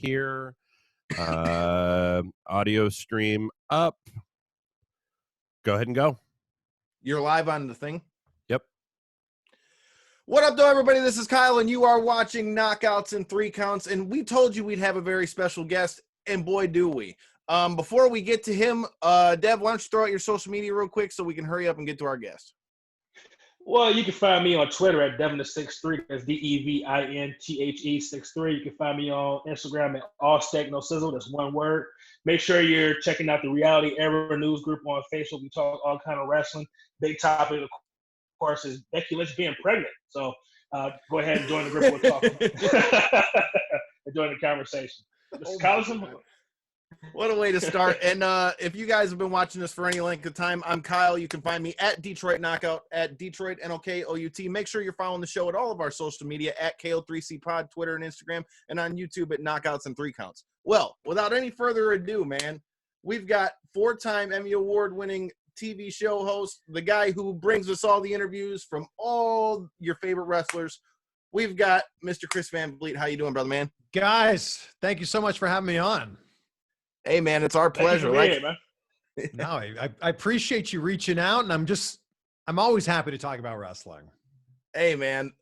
here. Audio stream up. Go ahead and go. You're live on the thing? Yep. What up, though, everybody? This is Kyle, and you are watching Knockouts in 3 Counts, and we told you we'd have a very special guest, and boy, do we. Before we get to him, Dev, why don't you throw out your social media real quick so we can hurry up and get to our guest? Well, you can find me on Twitter at Devin63. That's DEVINTHE63. You can find me on Instagram at All Steak No Sizzle. That's one word. Make sure you're checking out the Reality Era News group on Facebook. We talk all kind of wrestling. Big topic, of course, is Becky Lynch being pregnant. So go ahead and join the group. We'll talk and join the conversation. What a way to start. And if you guys have been watching this for any length of time, I'm Kyle. You can find me at Detroit Knockout, at Detroit NOKOUT. Make sure you're following the show at all of our social media at KO3C Pod, Twitter and Instagram, and on YouTube at Knockouts in 3 Counts. Well, without any further ado, man, we've got 4-time Emmy Award-winning TV show host, the guy who brings us all the interviews from all your favorite wrestlers. We've got Mr. Chris Van Vliet. How you doing, brother, man? Guys, thank you so much for having me on. Hey, man, it's our pleasure. No, I appreciate you reaching out, and I'm always happy to talk about wrestling. Hey, man,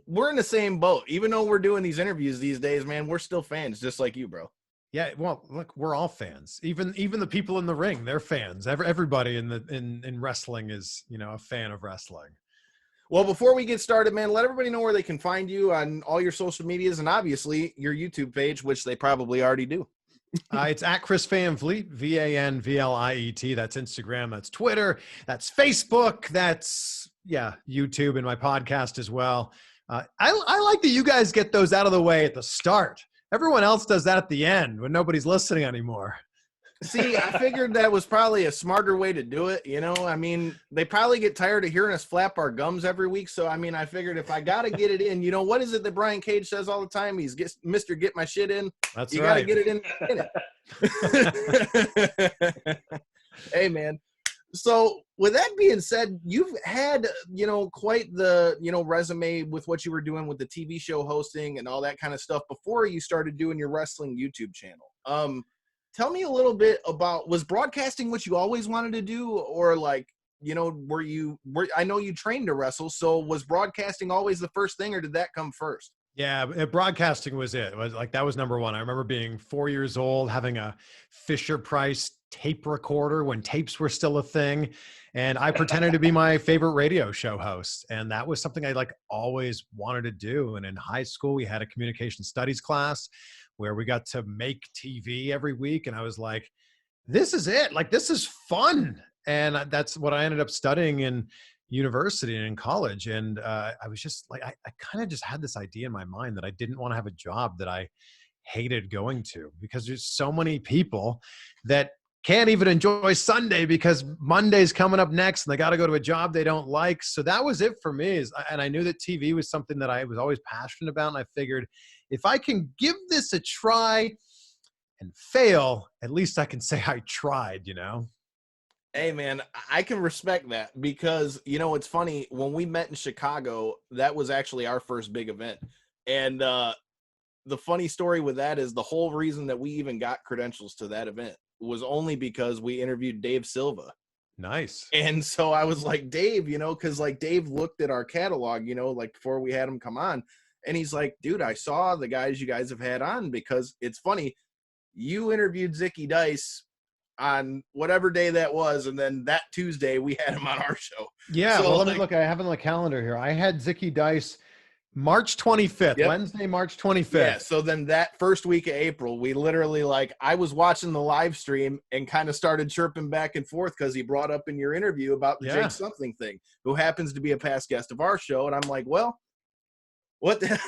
we're in the same boat. Even though we're doing these interviews these days, man, we're still fans, just like you, bro. Yeah, well, look, we're all fans. Even the people in the ring, they're fans. Everybody in wrestling is, a fan of wrestling. Well, before we get started, man, let everybody know where they can find you on all your social medias and obviously your YouTube page, which they probably already do. It's at Chris Van Vliet, VANVLIET. That's Instagram. That's Twitter. That's Facebook. That's, YouTube and my podcast as well. I like that you guys get those out of the way at the start. Everyone else does that at the end when nobody's listening anymore. See, I figured that was probably a smarter way to do it. I mean, they probably get tired of hearing us flap our gums every week. So, I mean, I figured if I got to get it in, what is it that Brian Cage says all the time? He's Mr. Get My Shit In. That's you right. You got to get it in. Hey, man. So with that being said, you've had, quite the, resume with what you were doing with the TV show hosting and all that kind of stuff before you started doing your wrestling YouTube channel. Tell me a little bit about, was broadcasting what you always wanted to do, or I know you trained to wrestle, so was broadcasting always the first thing, or did that come first? Yeah, broadcasting was it. That was number one. I remember being 4 years old, having a Fisher-Price tape recorder when tapes were still a thing. And I pretended to be my favorite radio show host. And that was something I always wanted to do. And in high school, we had a communication studies class where we got to make TV every week. And I was like, this is it. This is fun. And that's what I ended up studying in university and in college. And I was just I kind of just had this idea in my mind that I didn't want to have a job that I hated going to, because there's so many people that can't even enjoy Sunday because Monday's coming up next and they got to go to a job they don't like. So that was it for me. And I knew that TV was something that I was always passionate about. And I figured if I can give this a try and fail, at least I can say I tried, Hey, man, I can respect that because, it's funny. When we met in Chicago, that was actually our first big event. And the funny story with that is the whole reason that we even got credentials to that event was only because we interviewed Dave Silva. Nice. And so I was like, Dave, because Dave looked at our catalog, before we had him come on. And he's like, dude, I saw the guys you guys have had on, because it's funny. You interviewed Zicky Dice on whatever day that was, and then that Tuesday we had him on our show. Yeah, so, well, let me look. I have it on the calendar here. I had Zicky Dice March 25th, yep. Wednesday, March 25th. Yeah, so then that first week of April, we literally, I was watching the live stream and kind of started chirping back and forth because he brought up in your interview about the Jake Something thing, who happens to be a past guest of our show, and I'm like, well, what the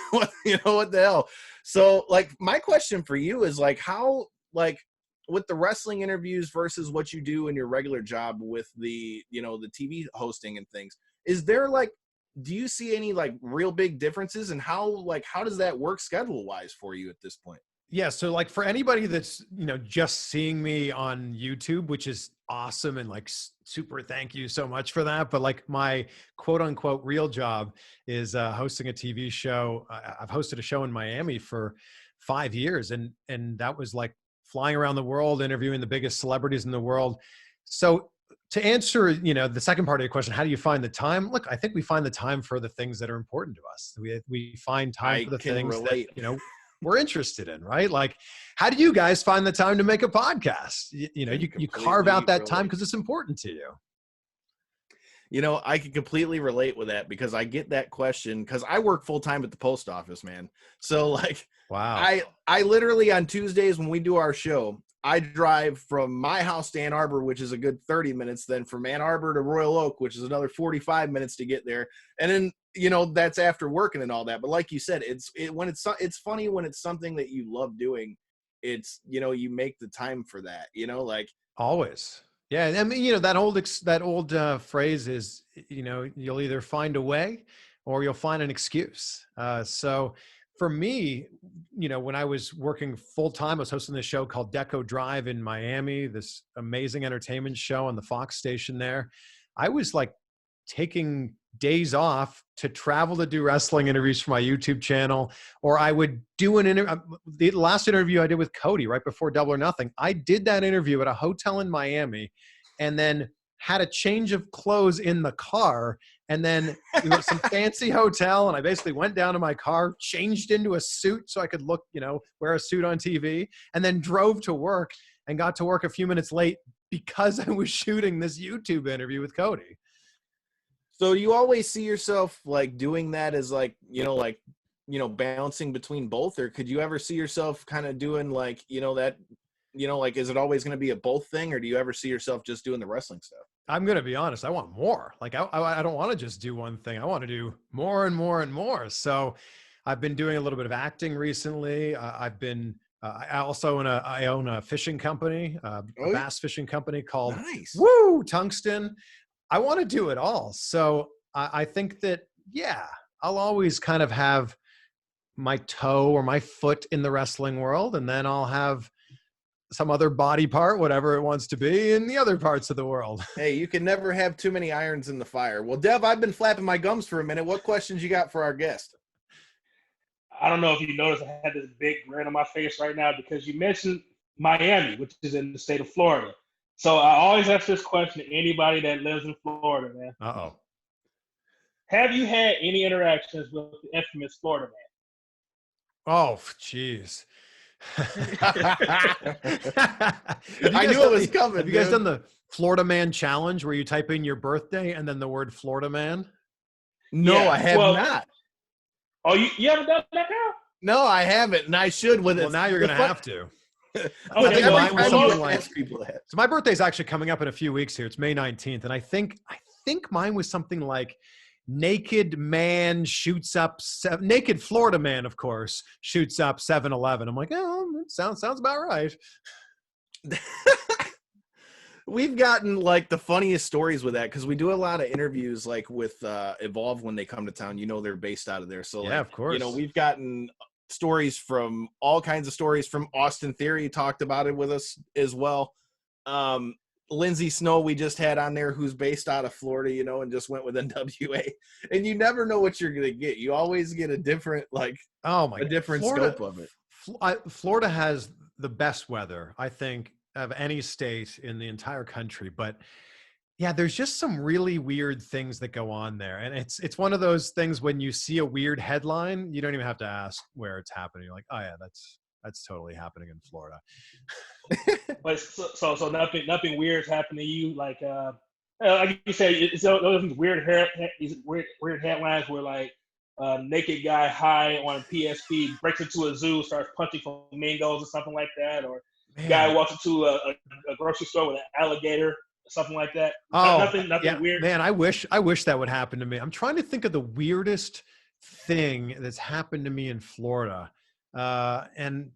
hell? So, my question for you is, how, with the wrestling interviews versus what you do in your regular job with the, the TV hosting and things, is there, do you see any real big differences, and how does that work schedule wise for you at this point? Yeah. So for anybody that's, just seeing me on YouTube, which is awesome. And super thank you so much for that. But my quote unquote real job is hosting a TV show. I've hosted a show in Miami for 5 years. And that was like flying around the world, interviewing the biggest celebrities in the world. So to answer, the second part of your question, how do you find the time? Look, I think we find the time for the things that are important to us. We find time I for the can things relate. that, we're interested in, right? Like, how do you guys find the time to make a podcast? You carve out that time because it's important to you. I can completely relate with that because I get that question because I work full time at the post office, man. So like, wow, I literally on Tuesdays when we do our show, I drive from my house to Ann Arbor, which is a good 30 minutes, then from Ann Arbor to Royal Oak, which is another 45 minutes to get there. And then, that's after working and all that. But like you said, it's funny when it's something that you love doing, it's, you make the time for that, like always. Yeah. I mean, that old phrase is, you'll either find a way or you'll find an excuse. So for me, when I was working full time, I was hosting this show called Deco Drive in Miami, this amazing entertainment show on the Fox station there. I was like taking days off to travel to do wrestling interviews for my YouTube channel, or I would do an interview. The last interview I did with Cody right before Double or Nothing, I did that interview at a hotel in Miami and then had a change of clothes in the car. And then we went to some fancy hotel, and I basically went down to my car, changed into a suit so I could look, wear a suit on TV, and then drove to work and got to work a few minutes late because I was shooting this YouTube interview with Cody. So you always see yourself like doing that as like, bouncing between both, or could you ever see yourself kind of doing like, that, like, is it always going to be a both thing, or do you ever see yourself just doing the wrestling stuff? I'm going to be honest. I want more. Like, I don't want to just do one thing. I want to do more and more and more. So I've been doing a little bit of acting recently. I've been, I own a fishing company, a bass fishing company called Tungsten. I want to do it all. So I think that, I'll always kind of have my toe or my foot in the wrestling world, and then I'll have some other body part, whatever it wants to be, in the other parts of the world. Hey, you can never have too many irons in the fire. Well, Dev, I've been flapping my gums for a minute. What questions you got for our guest? I don't know if you noticed, I had this big grin on my face right now because you mentioned Miami, which is in the state of Florida. So I always ask this question to anybody that lives in Florida, man. Uh-oh. Have you had any interactions with the infamous Florida man? Oh, jeez. I knew it was coming. Have you guys done the Florida Man challenge where you type in your birthday and then the word Florida Man? No, I have not. Oh, you haven't done that, Kyle? No, I haven't, and I should with it. Well, now you're going to have to. So my birthday's actually coming up in a few weeks here. It's May 19th, and I think mine was something like naked man shoots up naked Florida man, of course, shoots up 7-Eleven. I'm like, oh, it sounds about right. We've gotten like the funniest stories with that because we do a lot of interviews like with Evolve when they come to town. They're based out of there, so yeah, of course. We've gotten stories from all kinds of stories from Austin Theory talked about it with us as well. Lindsay Snow we just had on there who's based out of Florida, and just went with NWA, and you never know what you're going to get. You always get a different different scope of it. Florida has the best weather, I think, of any state in the entire country, but yeah, there's just some really weird things that go on there. And it's one of those things when you see a weird headline, you don't even have to ask where it's happening. You're like, oh yeah, that's totally happening in Florida. But so nothing weird's happened to you, like you say, those weird headlines where like naked guy high on PSP breaks into a zoo, starts punching flamingos or something like that, or guy walks into a grocery store with an alligator. Something like that. Oh, nothing weird. Man, I wish that would happen to me. I'm trying to think of the weirdest thing that's happened to me in Florida. And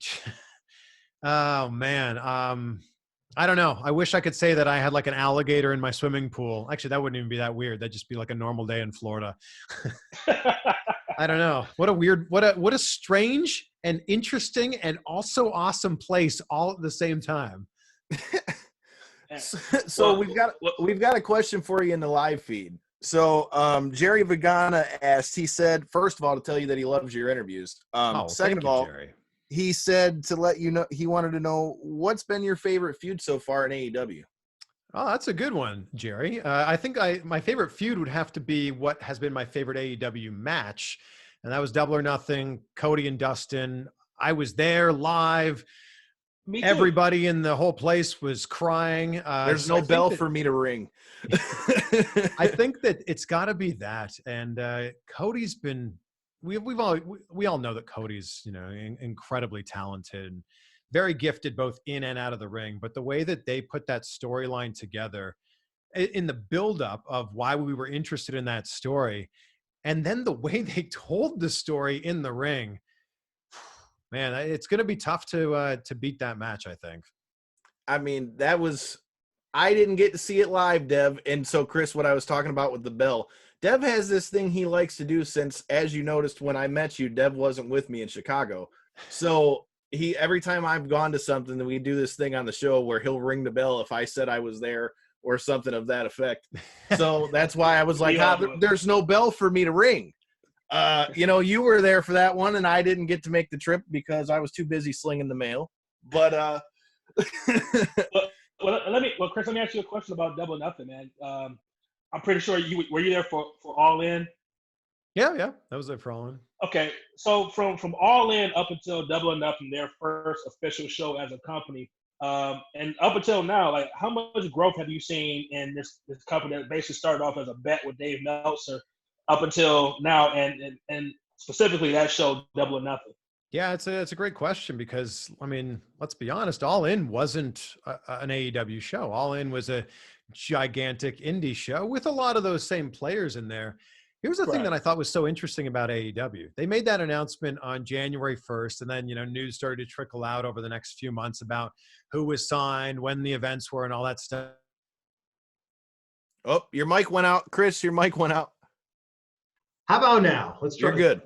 oh man, I don't know. I wish I could say that I had like an alligator in my swimming pool. Actually, that wouldn't even be that weird. That'd just be like a normal day in Florida. I don't know. What a strange and interesting and also awesome place all at the same time. So we've got a question for you in the live feed. So Jerry Vagana asked, he said, first of all, to tell you that he loves your interviews. Second of all, Jerry. he said to let you know, he wanted to know what's been your favorite feud so far in AEW. Oh, that's a good one, Jerry. I think my favorite feud would have to be what has been my favorite AEW match, and that was Double or Nothing, Cody and Dustin. I was there live. Me too. Everybody in the whole place was crying. There's no bell for me to ring. I think that it's got to be that. And Cody's been. We all know that Cody's incredibly talented, and very gifted both in and out of the ring. But the way that they put that storyline together, in the buildup of why we were interested in that story, and then the way they told the story in the ring. Man, it's going to be tough to beat that match, I think. I mean, I didn't get to see it live, Dev. And so, Chris, what I was talking about with the bell, Dev has this thing he likes to do since, as you noticed when I met you, Dev wasn't with me in Chicago. So every time I've gone to something, we do this thing on the show where he'll ring the bell if I said I was there or something of that effect. So that's why I was like, there's no bell for me to ring. You were there for that one, and I didn't get to make the trip because I was too busy slinging the mail. But Chris, let me ask you a question about Double or Nothing, man. I'm pretty sure were you there for All In? Yeah, that was there for All In. Okay, so from All In up until Double or Nothing, their first official show as a company, and up until now, like how much growth have you seen in this company that basically started off as a bet with Dave Meltzer? Up until now, and specifically that show, Double or Nothing. Yeah, it's a great question because, I mean, let's be honest, All In wasn't an AEW show. All In was a gigantic indie show with a lot of those same players in there. Here's the thing that I thought was so interesting about AEW. They made that announcement on January 1st, and then, news started to trickle out over the next few months about who was signed, when the events were, and all that stuff. Oh, your mic went out. Chris, your mic went out. How about now? Let's try. You're good.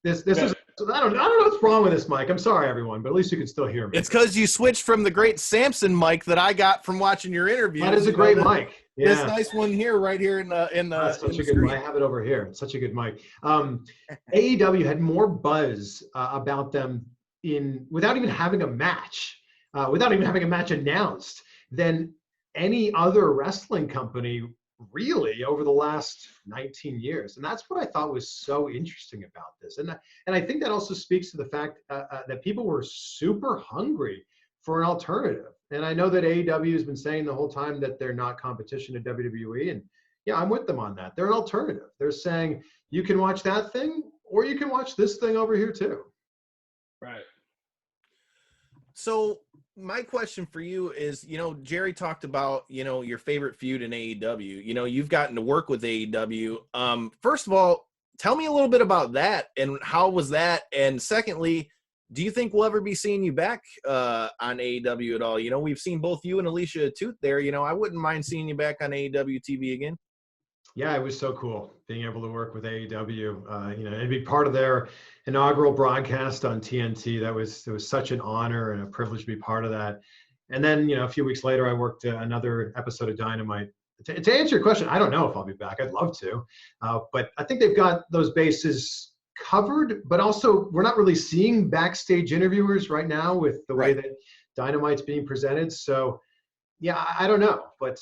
This is. I don't know what's wrong with this mic. I'm sorry, everyone, but at least you can still hear me. It's because you switched from the great Samson mic that I got from watching your interview. That is a great mic. Yeah. This nice one here, right here in the. That's such a good mic. I have it over here. It's such a good mic. AEW had more buzz about them without even having a match, without even having a match announced, than any other wrestling company really over the last 19 years. And that's what I thought was so interesting about this. And I think that also speaks to the fact that people were super hungry for an alternative. And I know that AEW has been saying the whole time that they're not competition to WWE. And yeah, I'm with them on that. They're an alternative. They're saying you can watch that thing or you can watch this thing over here too. Right. So my question for you is, Jerry talked about, your favorite feud in AEW. You've gotten to work with AEW. First of all, tell me a little bit about that and how was that? And secondly, do you think we'll ever be seeing you back on AEW at all? We've seen both you and Alicia Toot there. I wouldn't mind seeing you back on AEW TV again. Yeah, it was so cool being able to work with AEW, and be part of their inaugural broadcast on TNT. It was such an honor and a privilege to be part of that. And then, a few weeks later, I worked another episode of Dynamite. To answer your question, I don't know if I'll be back. I'd love to, but I think they've got those bases covered. But also, we're not really seeing backstage interviewers right now with the way that Dynamite's being presented. So. Yeah, I don't know, but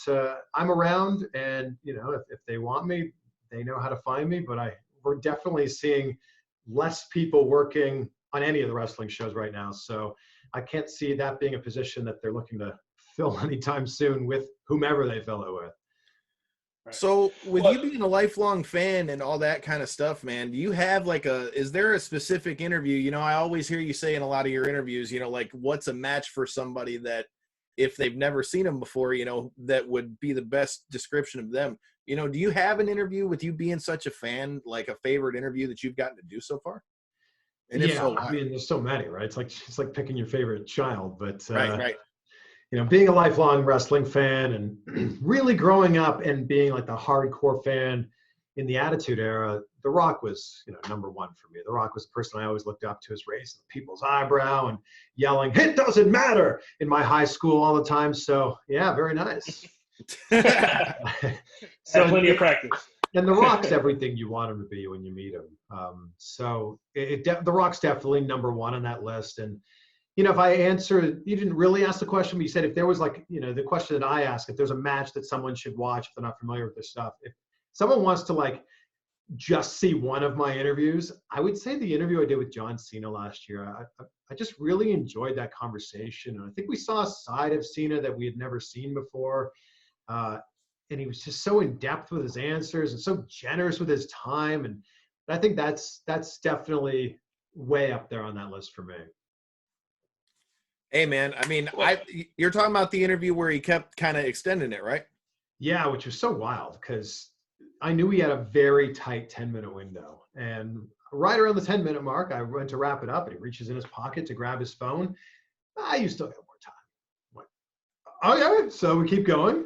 I'm around, and if they want me, they know how to find me. But we're definitely seeing less people working on any of the wrestling shows right now, so I can't see that being a position that they're looking to fill anytime soon with whomever they fill it with. Right. So with you being a lifelong fan and all that kind of stuff, man, do you have is there a specific interview? I always hear you say in a lot of your interviews, what's a match for somebody that, if they've never seen them before, that would be the best description of them. Do you have an interview with you being such a fan, like a favorite interview that you've gotten to do so far? And yeah, so, I mean, there's so many, right? It's like picking your favorite child, but right. Being a lifelong wrestling fan and really growing up and being like the hardcore fan in the Attitude Era, The Rock was, number one for me. The Rock was the person I always looked up to, as raising people's eyebrow and yelling, "It doesn't matter," in my high school all the time. So yeah, very nice. So plenty of practice. And The Rock's everything you want him to be when you meet him. So The Rock's definitely number one on that list. And, if I answer, you didn't really ask the question, but you said if there was the question that I asked, if there's a match that someone should watch if they're not familiar with this stuff, if someone wants to just see one of my interviews, I would say the interview I did with John Cena last year. I just really enjoyed that conversation. And I think we saw a side of Cena that we had never seen before. And he was just so in depth with his answers and so generous with his time. And I think that's definitely way up there on that list for me. Hey, man, I mean, you're talking about the interview where he kept kind of extending it, right? Yeah, which was so wild because I knew he had a very tight 10-minute window. And right around the 10-minute mark, I went to wrap it up, and he reaches in his pocket to grab his phone. You still got more time. I'm like, oh, yeah, so we keep going.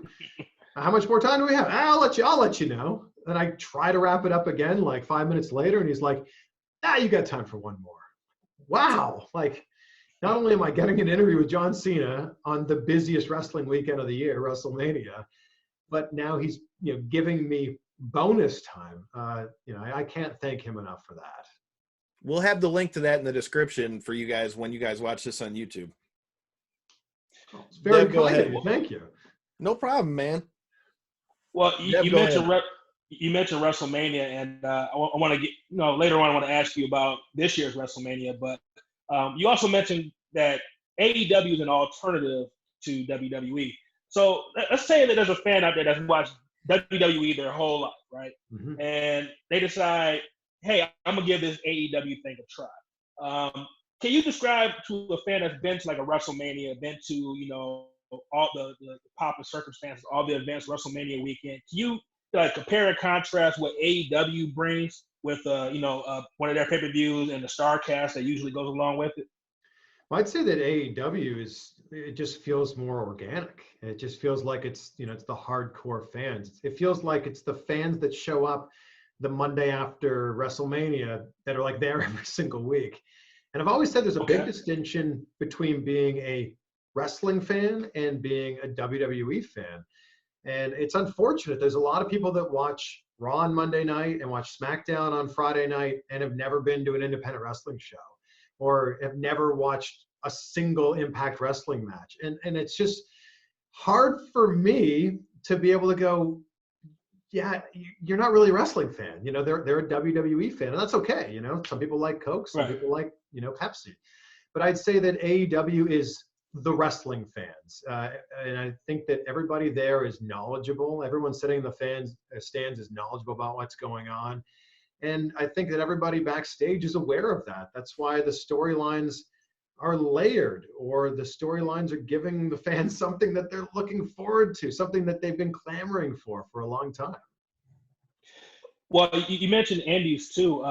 How much more time do we have? I'll let you know. And I try to wrap it up again 5 minutes later, and he's like, you got time for one more. Wow. Not only am I getting an interview with John Cena on the busiest wrestling weekend of the year, WrestleMania, but now he's giving me bonus time. I can't thank him enough for that. We'll have the link to that in the description for you guys when you guys watch this on YouTube. Oh, it's very kind of you. Thank you. No problem, man. Well, you mentioned WrestleMania, and I want to get later on. I want to ask you about this year's WrestleMania, but you also mentioned that AEW is an alternative to WWE. So let's say that there's a fan out there that's watched WWE their whole life, right? Mm-hmm. And they decide, hey, I'm going to give this AEW thing a try. Can you describe to a fan that's been to a WrestleMania, been to, all the pomp and circumstances, all the events, WrestleMania weekend, can you compare and contrast what AEW brings with, one of their pay-per-views and the star cast that usually goes along with it? Well, I'd say that AEW it just feels more organic. It just feels like it's the hardcore fans. It feels like it's the fans that show up the Monday after WrestleMania that are there every single week. And I've always said there's a big distinction between being a wrestling fan and being a WWE fan. And it's unfortunate. There's a lot of people that watch Raw on Monday night and watch SmackDown on Friday night and have never been to an independent wrestling show or have never watched a single Impact Wrestling match. And it's just hard for me to be able to go, yeah, you're not really a wrestling fan. They're a WWE fan, and that's okay. Some people like Coke, some people like, Pepsi. But I'd say that AEW is the wrestling fans. And I think that everybody there is knowledgeable. Everyone sitting in the stands is knowledgeable about what's going on. And I think that everybody backstage is aware of that. That's why the storylines are layered, or the storylines are giving the fans something that they're looking forward to, something that they've been clamoring for a long time. Well, you mentioned indies too.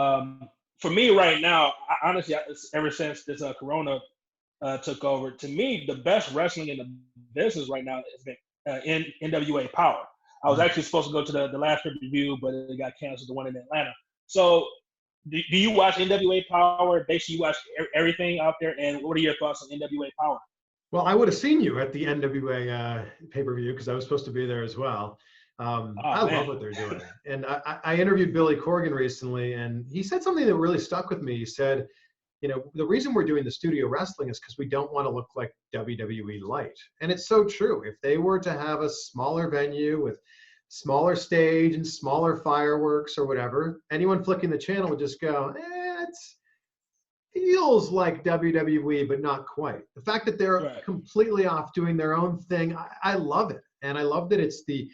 For me right now, honestly, ever since this Corona took over, to me, the best wrestling in the business right now has been in NWA Power. I was actually supposed to go to the last review, but it got canceled, the one in Atlanta. So do you watch NWA Power? Basically, you watch everything out there, and what are your thoughts on NWA Power? Well, I would have seen you at the NWA pay-per-view because I was supposed to be there as well. I love what they're doing. And I interviewed Billy Corgan recently, and he said something that really stuck with me. He said, the reason we're doing the studio wrestling is because we don't want to look like WWE Light. And it's so true. If they were to have a smaller venue with smaller stage and smaller fireworks or whatever, anyone flicking the channel would just go, it feels like WWE, but not quite. The fact that they're completely off doing their own thing, I love it. And I love that it's the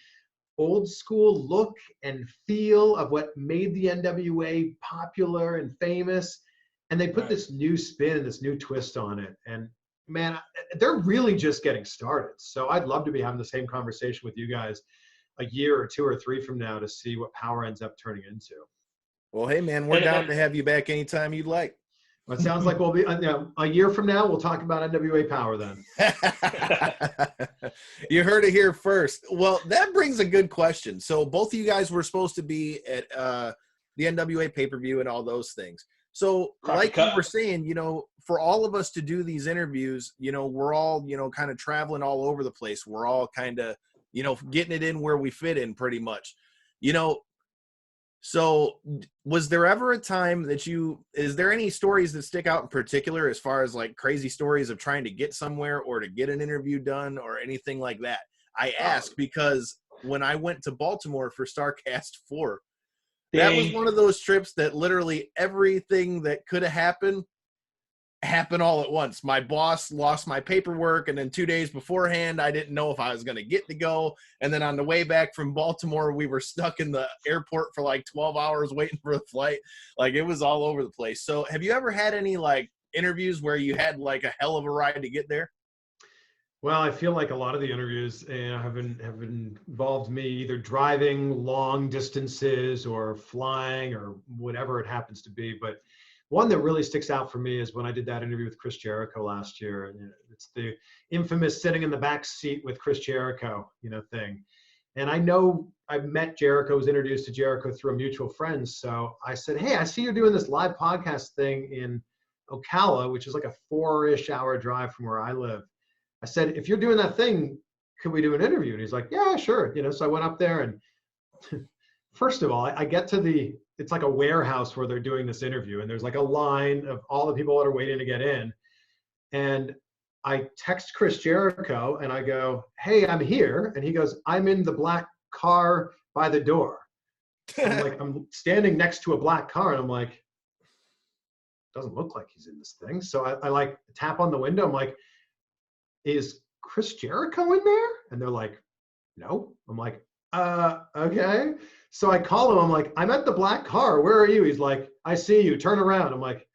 old school look and feel of what made the NWA popular and famous. And they put this new spin, this new twist on it. And man, they're really just getting started. So I'd love to be having the same conversation with you guys a year or 2 or 3 from now to see what Power ends up turning into. Well, hey man, we're down to have you back anytime you'd like. Well, it sounds like we'll be a year from now. We'll talk about NWA Power then. You heard it here first. Well, that brings a good question. So both of you guys were supposed to be at the NWA pay-per-view and all those things. So like you were saying, for all of us to do these interviews, we're all, kind of traveling all over the place. We're all kind of, getting it in where we fit in pretty much. So was there ever a time that is there any stories that stick out in particular as far as like crazy stories of trying to get somewhere or to get an interview done or anything like that? I ask because when I went to Baltimore for StarCast 4, that was one of those trips that literally everything that could have happened all at once. My boss lost my paperwork, and then 2 days beforehand, I didn't know if I was going to get to go. And then on the way back from Baltimore, we were stuck in the airport for like 12 hours waiting for the flight. Like, it was all over the place. So have you ever had any like interviews where you had like a hell of a ride to get there? Well, I feel like a lot of the interviews have involved me either driving long distances or flying or whatever it happens to be. But one that really sticks out for me is when I did that interview with Chris Jericho last year. And it's the infamous sitting in the back seat with Chris Jericho, thing. And I know I met Jericho, was introduced to Jericho through a mutual friend. So I said, hey, I see you're doing this live podcast thing in Ocala, which is like a 4-ish hour drive from where I live. I said, if you're doing that thing, could we do an interview? And he's like, yeah, sure. So I went up there, and first of all, I get to it's like a warehouse where they're doing this interview, and there's like a line of all the people that are waiting to get in. And I text Chris Jericho and I go, hey, I'm here. And he goes, I'm in the black car by the door. I'm standing next to a black car, and I'm like, doesn't look like he's in this thing. So I like tap on the window. I'm like, is Chris Jericho in there? And they're like, no. I'm like, okay. So I call him. I'm like, I'm at the black car. Where are you? He's like, I see you. Turn around. I'm like,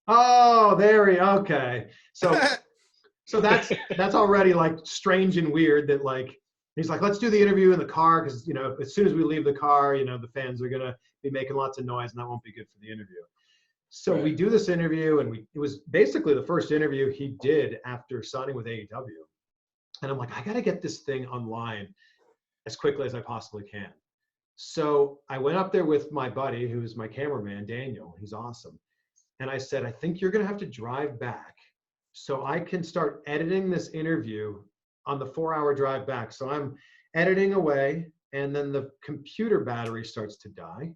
oh, okay. So that's already like strange and weird that like, he's like, let's do the interview in the car. Cause as soon as we leave the car, the fans are going to be making lots of noise, and that won't be good for the interview. So we do this interview, and it was basically the first interview he did after signing with AEW. And I'm like, I got to get this thing online as quickly as I possibly can. So I went up there with my buddy, who's my cameraman, Daniel. He's awesome. And I said, I think you're going to have to drive back so I can start editing this interview on the 4-hour drive back. So I'm editing away, and then the computer battery starts to die.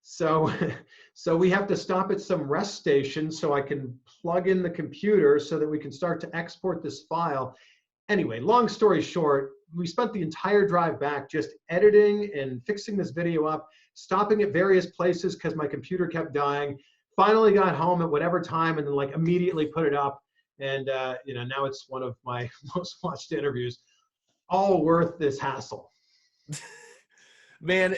So we have to stop at some rest station so I can plug in the computer so that we can start to export this file. Anyway, long story short, we spent the entire drive back just editing and fixing this video up, stopping at various places because my computer kept dying. Finally got home at whatever time, and then like immediately put it up. And now it's one of my most watched interviews. All worth this hassle. Man,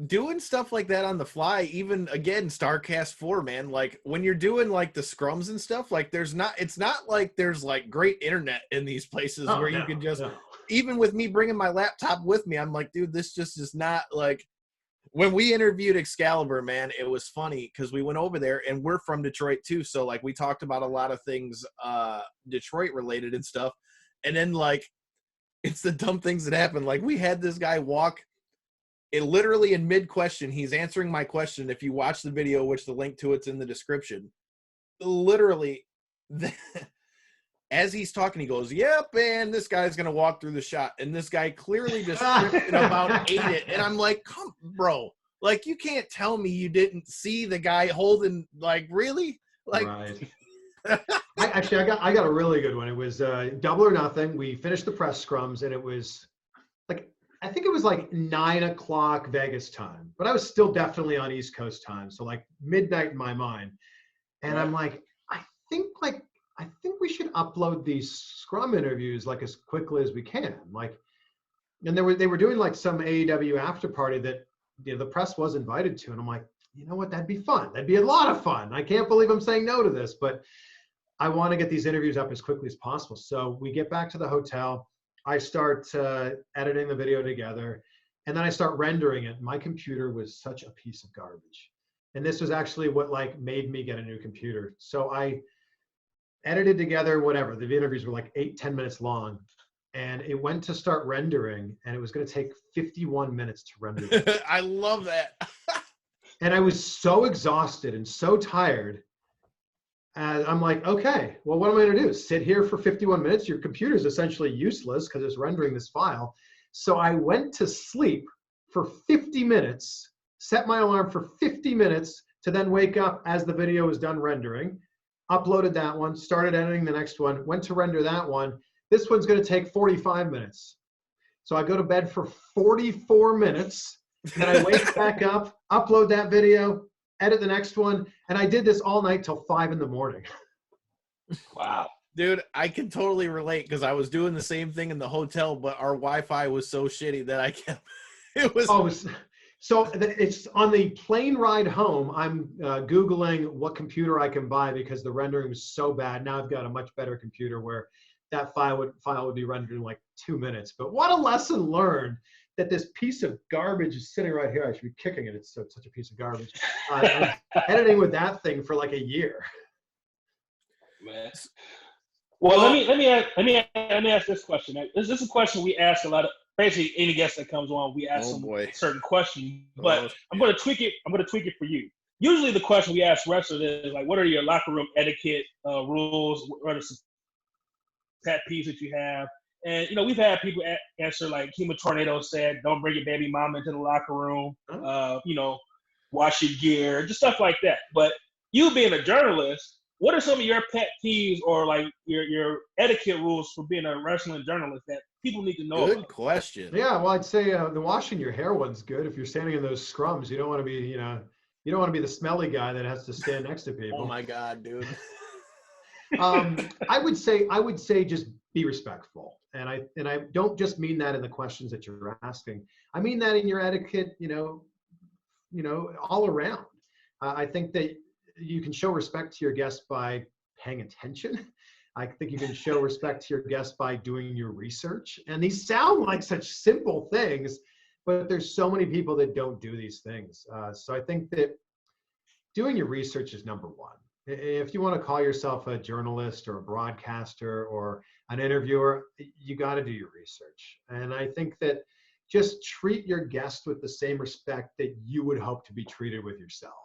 doing stuff like that on the fly, even again, StarCast 4, man, like when you're doing like the scrums and stuff, like it's not like there's like great internet in these places you can just, even with me bringing my laptop with me, I'm like, dude, this just is not like, when we interviewed Excalibur, man, it was funny because we went over there, and we're from Detroit too. So like we talked about a lot of things, Detroit related and stuff. And then like, it's the dumb things that happen. Like we had this guy walk, it literally in mid-question, he's answering my question. If you watch the video, which the link to it's in the description, literally, as he's talking, he goes, yep, and this guy's going to walk through the shot. And this guy clearly just about ate it. And I'm like, come, bro. Like, you can't tell me you didn't see the guy holding, like, really? Like, right. I got a really good one. It was Double or Nothing. We finished the press scrums, and it was like, I think it was like 9 o'clock Vegas time, but I was still definitely on East Coast time. So like midnight in my mind. And I'm like, I think we should upload these scrum interviews like as quickly as we can. Like, and they were doing like some AEW after party that the press was invited to. And I'm like, you know what, that'd be fun. That'd be a lot of fun. I can't believe I'm saying no to this, but I want to get these interviews up as quickly as possible. So we get back to the hotel. I start editing the video together, and then I start rendering it. My computer was such a piece of garbage. And this was actually what like made me get a new computer. So I edited together, whatever. The interviews were like 8-10 minutes long, and it went to start rendering, and it was going to take 51 minutes to render it. I love that. And I was so exhausted and so tired. I'm like, okay, well, what am I going to do? Sit here for 51 minutes? Your computer is essentially useless because it's rendering this file. So I went to sleep for 50 minutes, set my alarm for 50 minutes to then wake up as the video was done rendering, uploaded that one, started editing the next one, went to render that one. This one's going to take 45 minutes. So I go to bed for 44 minutes, then I wake back up, upload that video, edit the next one, and I did this all night till 5 in the morning. Wow. Dude, I can totally relate because I was doing the same thing in the hotel, but our Wi-Fi was so shitty that I kept. It was. Oh, so it's on the plane ride home. I'm Googling what computer I can buy because the rendering was so bad. Now I've got a much better computer where that file would be rendered in like 2 minutes. But what a lesson learned that this piece of garbage is sitting right here. I should be kicking it. It's such a piece of garbage. I'm editing with that thing for like a year. Man. Well, let me ask this question. This is a question we ask a lot of. Basically, any guest that comes on, we ask them a certain question. But I'm going to tweak it. I'm going to tweak it for you. Usually, the question we ask wrestlers is like, "What are your locker room etiquette rules? What are some pet peeves that you have?" And we've had people answer like Hema Tornado said, "Don't bring your baby mama into the locker room. Wash your gear, just stuff like that." But you being a journalist, what are some of your pet peeves or like your etiquette rules for being a wrestling journalist that people need to know? Good question. Yeah, well, I'd say the washing your hair one's good. If you're standing in those scrums, you don't want to be, you don't want to be the smelly guy that has to stand next to people. Oh my God, dude. I would say just be respectful, and I don't just mean that in the questions that you're asking. I mean that in your etiquette, all around. I think that you can show respect to your guests by paying attention. I think you can show respect to your guests by doing your research. And these sound like such simple things, but there's so many people that don't do these things. So I think that doing your research is number one. If you want to call yourself a journalist or a broadcaster or an interviewer, you got to do your research. And I think that just treat your guest with the same respect that you would hope to be treated with yourself.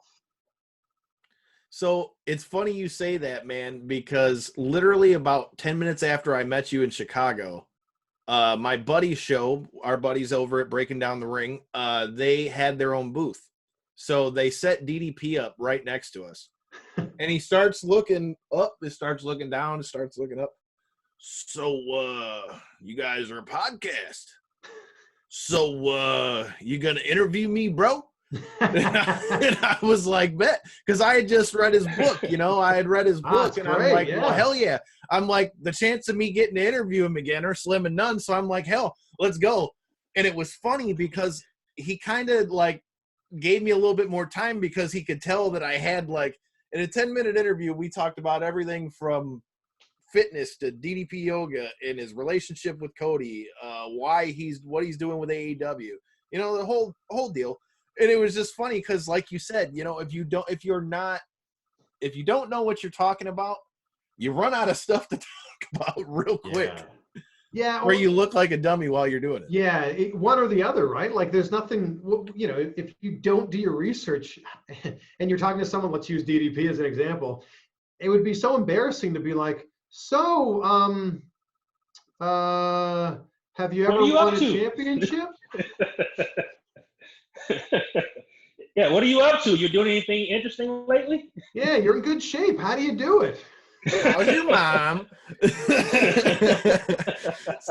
So it's funny you say that, man, because literally about 10 minutes after I met you in Chicago, my buddy's show, our buddies over at Breaking Down the Ring, they had their own booth. So they set DDP up right next to us. And he starts looking up, he starts looking down, starts looking up. So, you guys are a podcast. So, you gonna interview me, bro? And I was like, bet, because I had just read his book, I had read his book, and I'm like, well, hell yeah. I'm like, the chance of me getting to interview him again are slim and none, so I'm like, hell, let's go. And it was funny because he kind of like gave me a little bit more time because he could tell that I had like, in a 10-minute interview, we talked about everything from fitness to DDP yoga and his relationship with Cody, what he's doing with AEW, the whole deal. And it was just funny because, like you said, if you don't know what you're talking about, you run out of stuff to talk about real quick. Yeah. Where you look like a dummy while you're doing it. Yeah, one or the other, right? Like there's nothing, if you don't do your research and you're talking to someone, let's use DDP as an example, it would be so embarrassing to be like, so, have you ever won a championship? Yeah, what are you up to? You doing anything interesting lately? Yeah, you're in good shape. How do you do it? How's your mom?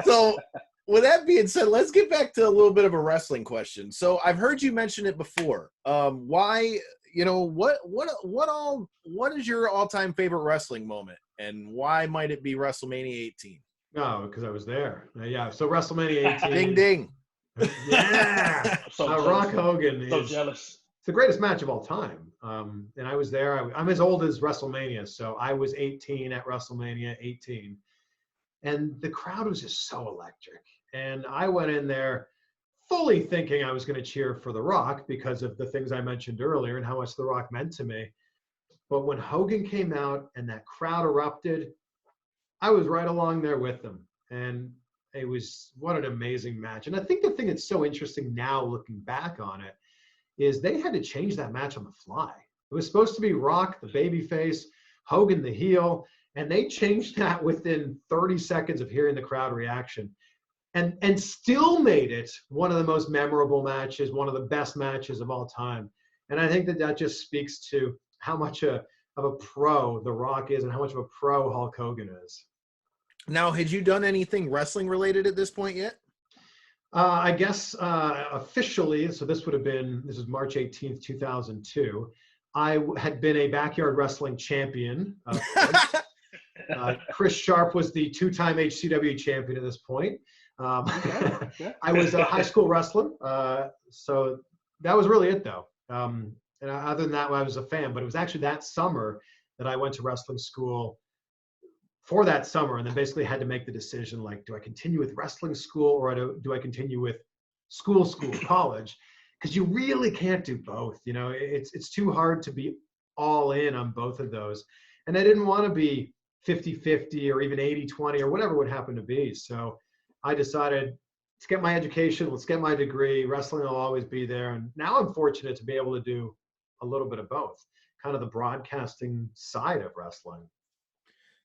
So, with that being said, let's get back to a little bit of a wrestling question. So, I've heard you mention it before. Why? What is your all-time favorite wrestling moment, and why might it be WrestleMania 18? Oh, because I was there. Yeah. So WrestleMania 18. Ding ding. Yeah. Rock Hogan. So jealous. It's the greatest match of all time. And I was there. I'm as old as WrestleMania. So I was 18 at WrestleMania 18. And the crowd was just so electric. And I went in there fully thinking I was going to cheer for The Rock because of the things I mentioned earlier and how much The Rock meant to me. But when Hogan came out and that crowd erupted, I was right along there with them. And it was, what an amazing match. And I think the thing that's so interesting now looking back on it is they had to change that match on the fly. It was supposed to be Rock, the babyface, Hogan, the heel, and they changed that within 30 seconds of hearing the crowd reaction. and still made it one of the most memorable matches, one of the best matches of all time. And I think that just speaks to how much of a pro The Rock is and how much of a pro Hulk Hogan is. Now, had you done anything wrestling related at this point yet? I guess officially, so this is March 18th, 2002. I had been a backyard wrestling champion. Chris Sharp was the two-time HCW champion at this point. I was a high school wrestler, so that was really it, though. And other than that, I was a fan. But it was actually that summer that I went to wrestling school for that summer, and then basically had to make the decision, like, do I continue with wrestling school or do I continue with school, college? Because you really can't do both. You know, it's too hard to be all in on both of those. And I didn't want to be 50-50 or even 80-20 or whatever would happen to be. So I decided, let's get my education, let's get my degree. Wrestling will always be there. And now I'm fortunate to be able to do a little bit of both, kind of the broadcasting side of wrestling.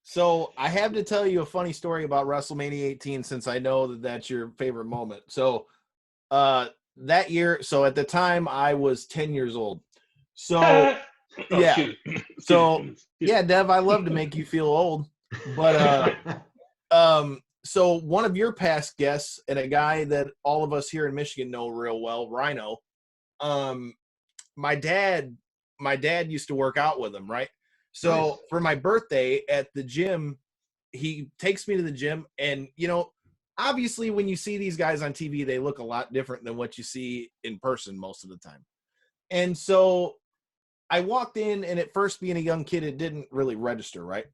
So I have to tell you a funny story about WrestleMania 18, since I know that that's your favorite moment. So that year, so at the time I was 10 years old. So yeah. So yeah, Dev, I love to make you feel old. But so one of your past guests, and a guy that all of us here in Michigan know real well, Rhino, my dad used to work out with him, right? So nice. For my birthday at the gym, he takes me to the gym, and, you know, obviously when you see these guys on TV, they look a lot different than what you see in person most of the time. And so I walked in, and at first, being a young kid, it didn't really register, right?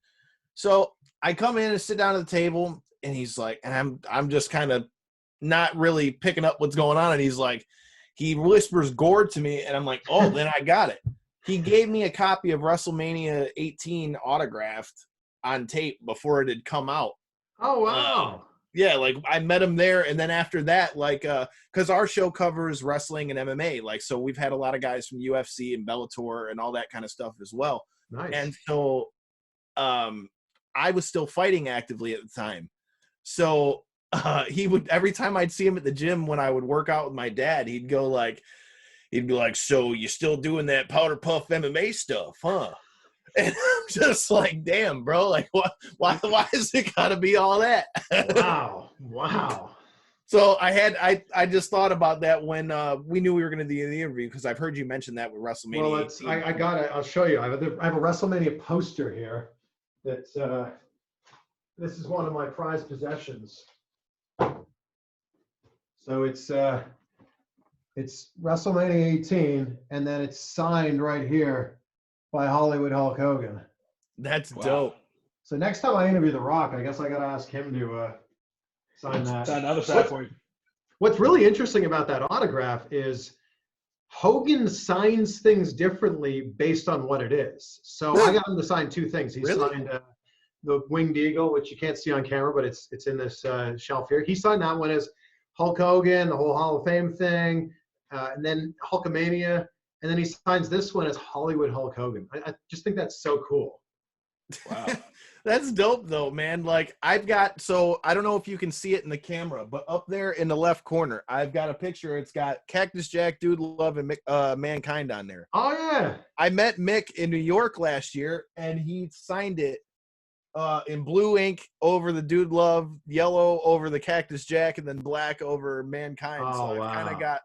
So I come in and sit down at the table, and he's like, and I'm just kind of not really picking up what's going on. And he's like, he whispers "Gord" to me, and I'm like, oh, then I got it. He gave me a copy of WrestleMania 18 autographed on tape before it had come out. Oh, wow. Yeah, like I met him there. And then after that, like, because our show covers wrestling and MMA, like, so we've had a lot of guys from UFC and Bellator and all that kind of stuff as well. Nice. And so I was still fighting actively at the time. So he would, every time I'd see him at the gym when I would work out with my dad, he'd be like, so you still doing that powder puff MMA stuff, huh? And I'm just like, damn, bro, like, why is it gotta be all that? Wow. So I just thought about that when we knew we were going to do the interview, because I've heard you mention that with WrestleMania. Well, I'll show you. I have a WrestleMania poster here. That this is one of my prized possessions. So it's WrestleMania 18, and then it's signed right here by Hollywood Hulk Hogan. That's dope. So next time I interview The Rock, I guess I got to ask him to sign that. Sign the other side for you. What's really interesting about that autograph is Hogan signs things differently based on what it is. So I got him to sign two things. He signed the Winged Eagle, which you can't see on camera, but it's in this shelf here. He signed that one as Hulk Hogan, the whole Hall of Fame thing, and then Hulkamania, and then he signs this one as Hollywood Hulk Hogan. I just think that's so cool. Wow. That's dope, though, man. Like, I've got, so I don't know if you can see it in the camera, but up there in the left corner, I've got a picture. It's got Cactus Jack, Dude Love, and Mankind on there. Oh, yeah. I met Mick in New York last year, and he signed it in blue ink over the Dude Love, yellow over the Cactus Jack, and then black over Mankind. Oh, so wow.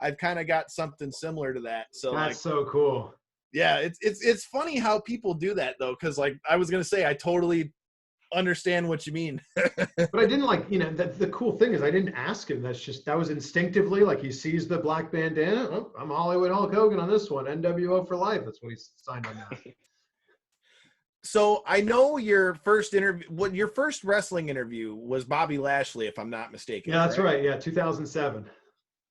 I've kind of got something similar to that. So that's so cool. Yeah, it's funny how people do that, though, because, like, I was gonna say, I totally understand what you mean. But I didn't, like, the cool thing is I didn't ask him. That was instinctively, like, he sees the black bandana. Oh, I'm Hollywood Hulk Hogan on this one. NWO for life. That's what he signed on that. So I know your first wrestling interview was Bobby Lashley, if I'm not mistaken. Yeah, that's right. Yeah, 2007.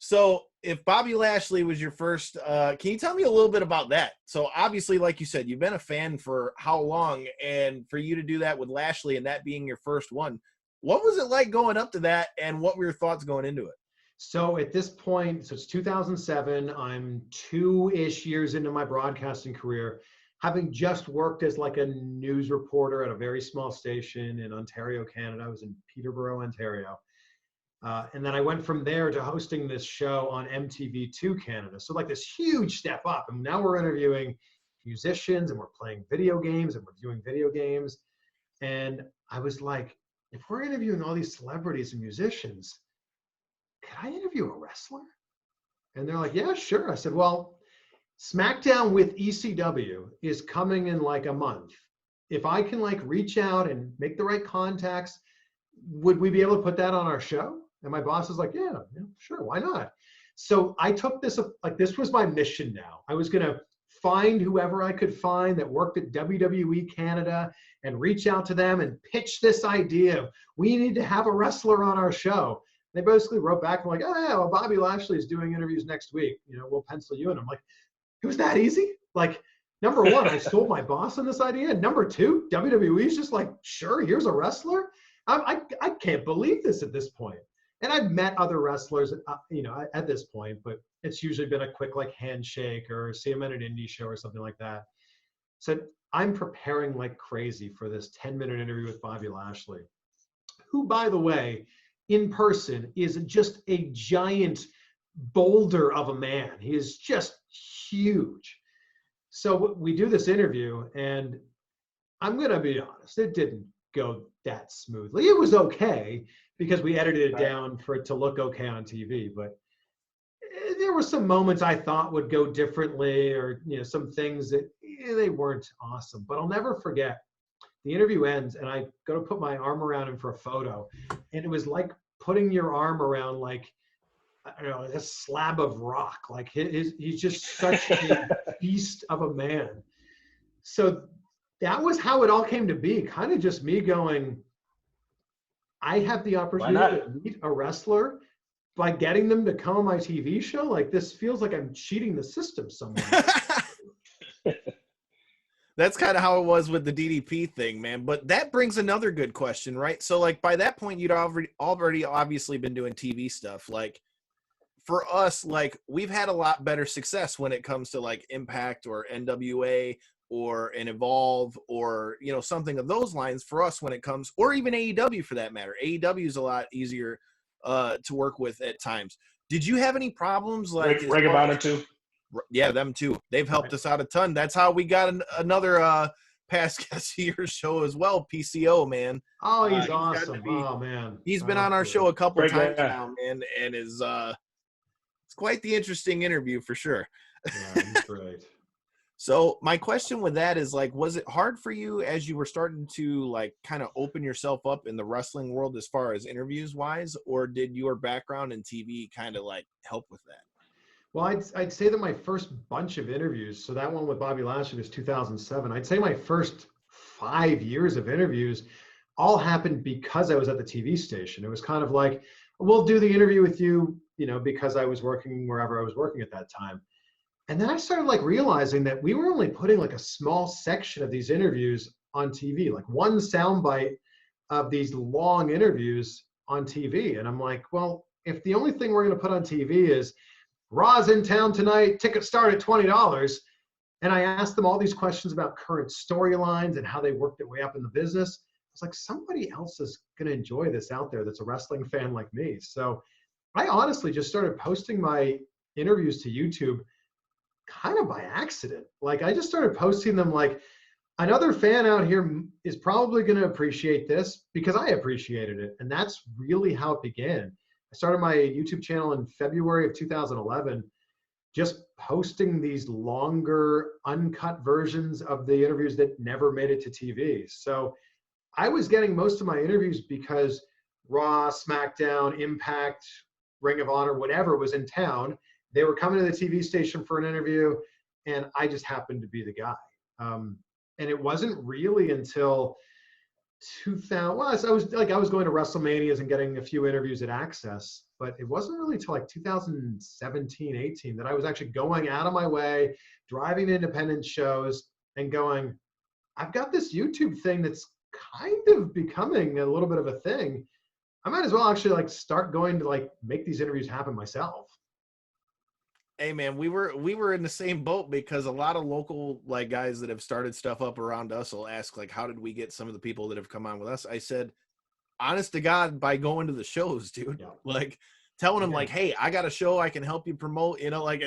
So if Bobby Lashley was your first, can you tell me a little bit about that? So obviously, like you said, you've been a fan for how long? And for you to do that with Lashley and that being your first one, what was it like going up to that, and what were your thoughts going into it? So at this point, so it's 2007. I'm 2-ish years into my broadcasting career, having just worked as like a news reporter at a very small station in Ontario, Canada. I was in Peterborough, Ontario. And then I went from there to hosting this show on MTV2 Canada. So like this huge step up. And now we're interviewing musicians and we're playing video games and we're viewing video games. And I was like, if we're interviewing all these celebrities and musicians, could I interview a wrestler? And they're like, yeah, sure. I said, well, SmackDown with ECW is coming in like a month. If I can like reach out and make the right contacts, would we be able to put that on our show? And my boss is like, yeah, sure, why not? So I took this, like this was my mission now. I was gonna find whoever I could find that worked at WWE Canada and reach out to them and pitch this idea of we need to have a wrestler on our show. They basically wrote back and like, oh yeah, well, Bobby Lashley is doing interviews next week. We'll pencil you in. I'm like, it was that easy? Like, number one, I sold my boss on this idea. And number two, WWE's just like, sure, here's a wrestler. I can't believe this at this point. And I've met other wrestlers, at this point, but it's usually been a quick like handshake or see them at an indie show or something like that. So I'm preparing like crazy for this 10-minute interview with Bobby Lashley, who, by the way, in person is just a giant boulder of a man. He is just huge. So we do this interview, and I'm going to be honest, it didn't go that smoothly. It was okay because we edited it down for it to look okay on TV, but there were some moments I thought would go differently, or some things that they weren't awesome. But I'll never forget, the interview ends and I go to put my arm around him for a photo, and it was like putting your arm around like, I don't know, a slab of rock. Like he's just such a beast of a man. So that was how it all came to be. Kind of just me going, I have the opportunity to meet a wrestler by getting them to come on my TV show. Like, this feels like I'm cheating the system somewhere. That's kind of how it was with the DDP thing, man. But that brings another good question, right? So, like, by that point, you'd already obviously been doing TV stuff. Like, for us, like, we've had a lot better success when it comes to, like, Impact or NWA or an Evolve or, something of those lines for us when it comes, or even AEW for that matter. AEW is a lot easier to work with at times. Did you have any problems? Like Ring of Honor too? Yeah, them too. They've helped us out a ton. That's how we got another past guest of your show as well, PCO, man. Oh, he's awesome. Oh, man. He's been on our show a couple times now, man, and is it's quite the interesting interview for sure. Yeah, he's great. So my question with that is, like, was it hard for you as you were starting to, like, kind of open yourself up in the wrestling world as far as interviews wise, or did your background in TV kind of like help with that? Well, I'd say that my first bunch of interviews, so that one with Bobby Lashley was 2007. I'd say my first 5 years of interviews all happened because I was at the TV station. It was kind of like, we'll do the interview with you, because I was working wherever I was working at that time. And then I started like realizing that we were only putting like a small section of these interviews on TV, like one soundbite of these long interviews on TV. And I'm like, well, if the only thing we're going to put on TV is Raw's in town tonight, tickets start at $20. And I asked them all these questions about current storylines and how they worked their way up in the business. I was like, somebody else is going to enjoy this out there that's a wrestling fan like me. So I honestly just started posting my interviews to YouTube kind of by accident. Like, I just started posting them like, another fan out here is probably going to appreciate this because I appreciated it. And that's really how it began. I started my YouTube channel in February of 2011, just posting these longer uncut versions of the interviews that never made it to TV. So I was getting most of my interviews because Raw, SmackDown, Impact, Ring of Honor, whatever was in town. They were coming to the TV station for an interview, and I just happened to be the guy. And it wasn't really until 2000. Well, I was going to WrestleManias and getting a few interviews at Access, but it wasn't really until like 2017, 18 that I was actually going out of my way, driving to independent shows, and going, I've got this YouTube thing that's kind of becoming a little bit of a thing. I might as well actually like start going to like make these interviews happen myself. Hey man, we were in the same boat because a lot of local like guys that have started stuff up around us will ask like, how did we get some of the people that have come on with us? I said, honest to God, by going to the shows, dude. Yeah. Like telling them Yeah. like, hey, I got a show I can help you promote, you know, like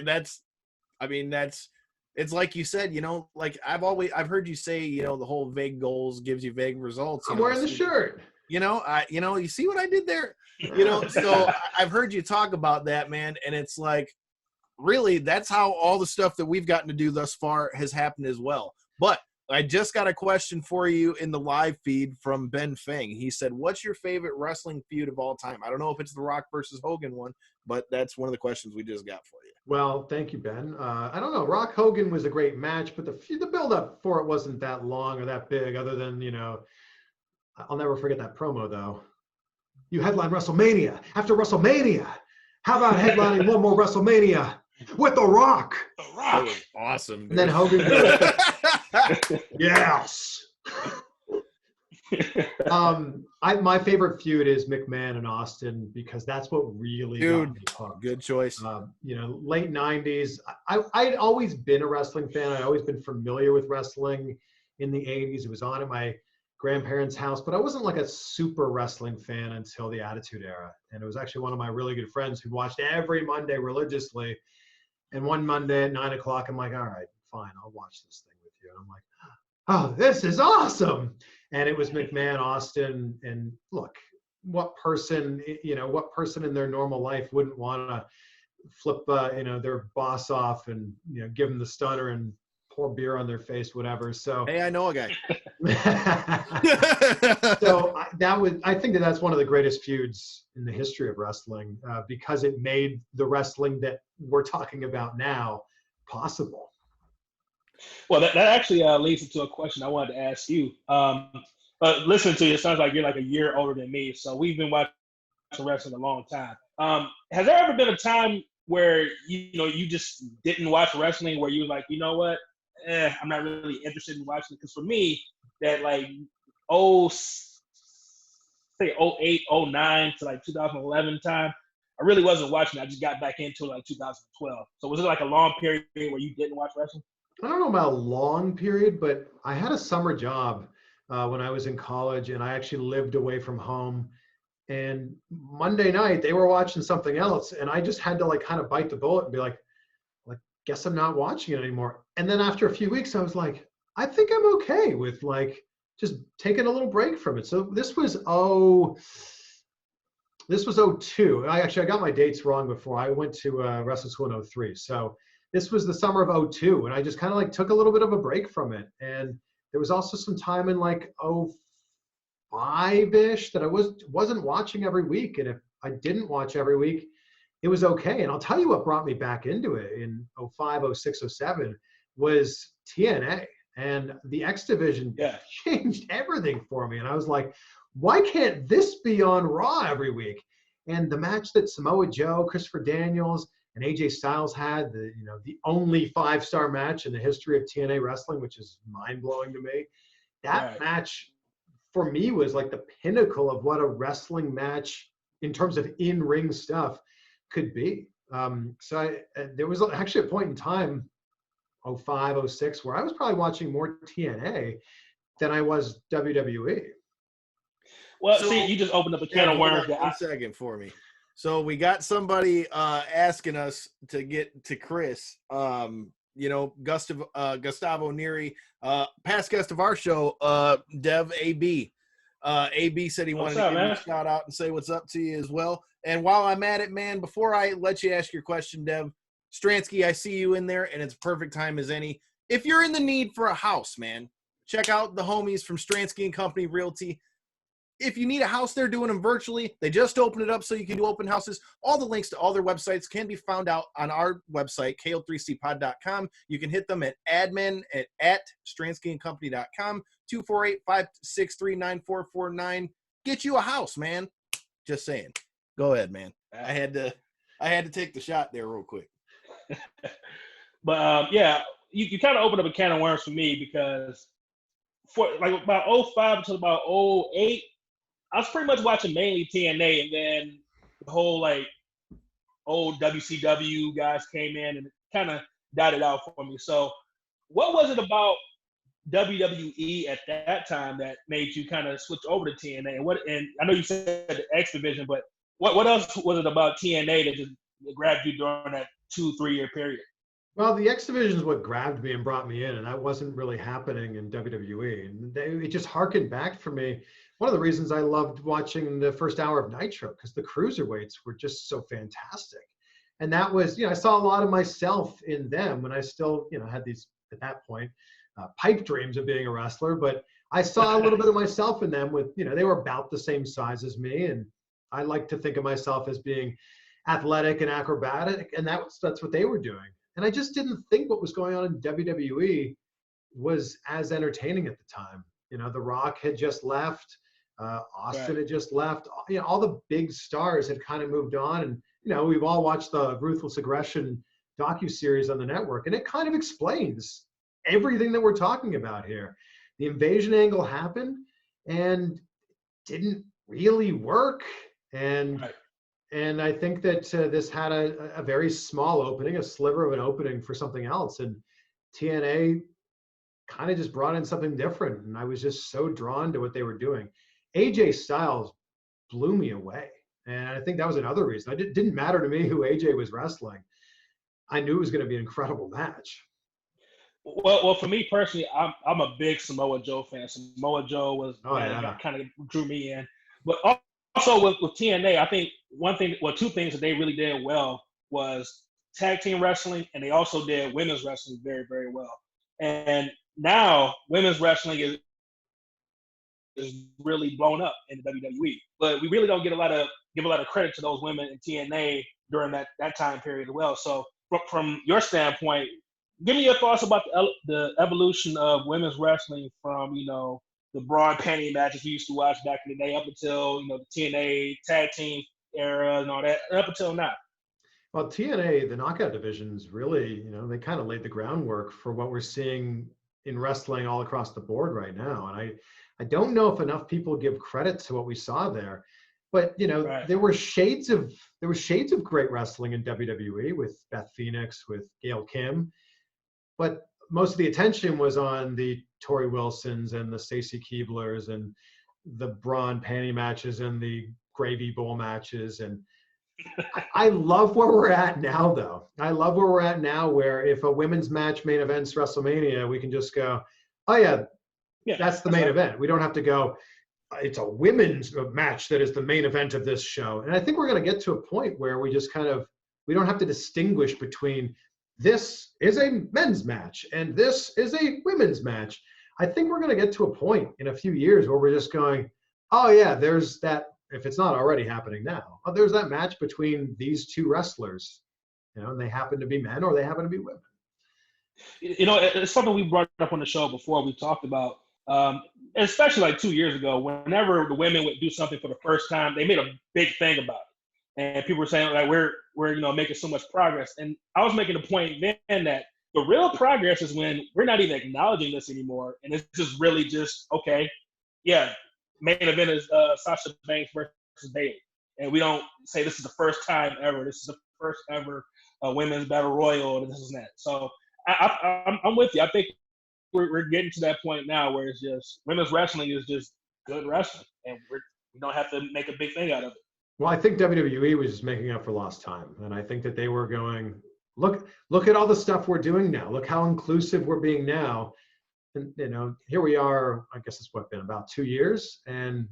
it's like you said, you know, like I've heard you say, you know, the whole vague goals gives you vague results. I'm wearing the shirt. You know, you see what I did there? You know, so I've heard you talk about that, man. And it's like, really, that's how all the stuff that we've gotten to do thus far has happened as well. But I just got a question for you in the live feed from Ben Feng. He said, what's your favorite wrestling feud of all time? I don't know if it's the Rock versus Hogan one, but that's one of the questions we just got for you. Well, thank you, Ben. I don't know. Rock Hogan was a great match, but the build-up for it wasn't that long or that big, other than, you know, I'll never forget that promo, though. You headline WrestleMania. After WrestleMania, how about headlining one more WrestleMania with The Rock? The Rock. That was awesome, dude. And then Hogan goes, yes. My favorite feud is McMahon and Austin, because that's what really got me hooked. Good choice. You know, late 90s. I'd always been a wrestling fan. I'd always been familiar with wrestling in the 80s. It was on at my grandparents' house, but I wasn't like a super wrestling fan until the Attitude Era. And it was actually one of my really good friends who watched every Monday religiously. And one Monday at 9 o'clock, I'm like, all right, fine, I'll watch this thing with you. And I'm like, oh, this is awesome. And it was McMahon, Austin, and look, what person in their normal life wouldn't want to flip, their boss off and, you know, give them the stunner and pour beer on their face, whatever. So, hey, I know a guy. So I think that's one of the greatest feuds in the history of wrestling, because it made the wrestling that we're talking about now possible. Well, that actually leads into a question I wanted to ask you. Listening to you, it sounds like you're like a year older than me, so we've been watching wrestling a long time. Has there ever been a time where you just didn't watch wrestling, where you were like, you know what, I'm not really interested in watching it? Because for me, that like 08, 09 to like 2011 time, I really wasn't watching it. I just got back into it like 2012. So was it like a long period where you didn't watch wrestling? I don't know about a long period, but I had a summer job when I was in college, and I actually lived away from home. And Monday night they were watching something else, and I just had to like kind of bite the bullet and be like, guess I'm not watching it anymore. And then after a few weeks, I was like, I think I'm okay with like just taking a little break from it. So this was 02. I got my dates wrong before. I went to wrestling school in 03. So this was the summer of 02, and I just kind of like took a little bit of a break from it. And there was also some time in like 05-ish that I wasn't watching every week. And if I didn't watch every week, it was okay. And I'll tell you what brought me back into it in 05, 06, 07 was TNA. And the X Division changed everything for me. And I was like, why can't this be on Raw every week? And the match that Samoa Joe, Christopher Daniels, and AJ Styles had, the only 5-star match in the history of TNA wrestling, which is mind-blowing to me. That match for me was like the pinnacle of what a wrestling match in terms of in-ring stuff could be. There was actually a point in time, 05, 06, where I was probably watching more TNA than I was WWE. Well, see, you just opened up a can of worms. One second for me. So we got somebody asking us to get to Chris. Gustavo Neri, past guest of our show, Dev AB. AB said he wanted to give you a shout out and say what's up to you as well. And while I'm at it, man, before I let you ask your question, Dev, Stransky, I see you in there, and it's perfect time as any. If you're in the need for a house, man, check out the homies from Stransky and Company Realty. If you need a house, they're doing them virtually. They just opened it up so you can do open houses. All the links to all their websites can be found out on our website, ko3cpod.com. You can hit them at admin at stranskyandcompany.com, 248-563-9449. Get you a house, man. Just saying. Go ahead, man. I had to take the shot there real quick. But you kind of opened up a can of worms for me, because for like about 05 until about 08, I was pretty much watching mainly TNA, and then the whole like old WCW guys came in and it kind of died it out for me. So what was it about WWE at that time that made you kind of switch over to TNA? And I know you said the X Division, but what else was it about TNA that just grabbed you during that 2-3 year period? Well, the X Division is what grabbed me and brought me in, and that wasn't really happening in WWE. And it just harkened back for me. One of the reasons I loved watching the first hour of Nitro, because the cruiserweights were just so fantastic. And that was, I saw a lot of myself in them when I still, had these, at that point, pipe dreams of being a wrestler. But I saw a little bit of myself in them with, they were about the same size as me. And I like to think of myself as being athletic and acrobatic. And that's what they were doing. And I just didn't think what was going on in WWE was as entertaining at the time. The Rock had just left. Austin had just left. All the big stars had kind of moved on. And, we've all watched the Ruthless Aggression docuseries on the network. And it kind of explains everything that we're talking about here. The invasion angle happened and didn't really work. And I think that this had a very small opening, a sliver of an opening for something else. And TNA kind of just brought in something different. And I was just so drawn to what they were doing. AJ Styles blew me away. And I think that was another reason. It didn't matter to me who AJ was wrestling. I knew it was going to be an incredible match. Well, for me personally, I'm a big Samoa Joe fan. Samoa Joe was kind of drew me in. But also with TNA, I think two things that they really did well was tag team wrestling, and they also did women's wrestling very, very well. And now women's wrestling is really blown up in the WWE. But we really don't give a lot of credit to those women in TNA during that time period as well. So from your standpoint, give me your thoughts about the evolution of women's wrestling from, the broad panty matches you used to watch back in the day up until, the TNA tag team era and all that, up until now. Well, TNA, the knockout divisions, really, they kind of laid the groundwork for what we're seeing in wrestling all across the board right now. And I don't know if enough people give credit to what we saw there, but there were shades of great wrestling in WWE with Beth Phoenix, with Gail Kim, but most of the attention was on the Tori Wilsons and the Stacy Keeblers and the Braun panty matches and the Gravy Bowl matches. And I love where we're at now, though. I love where we're at now, where if a women's match main events WrestleMania, we can just go, oh yeah, that's the main event. We don't have to go, it's a women's match that is the main event of this show. And I think we're going to get to a point where we just we don't have to distinguish between this is a men's match and this is a women's match. I think we're going to get to a point in a few years where we're just going, oh yeah, there's that, if it's not already happening now, there's that match between these two wrestlers, and they happen to be men or they happen to be women. It's something we brought up on the show before. We talked about, especially like 2 years ago, whenever the women would do something for the first time, they made a big thing about it. And people were saying, like, we're making so much progress. And I was making a point then that the real progress is when we're not even acknowledging this anymore. And it's just really just, okay, yeah, main event is Sasha Banks versus Bayley. And we don't say this is the first time ever. This is the first ever women's battle royal, and this is that. So I'm with you. I think we're getting to that point now where it's just women's wrestling is just good wrestling, and we don't have to make a big thing out of it. Well, I think WWE was just making up for lost time, and I think that they were going, look at all the stuff we're doing now. Look how inclusive we're being now, and here we are. I guess it's been about 2 years, and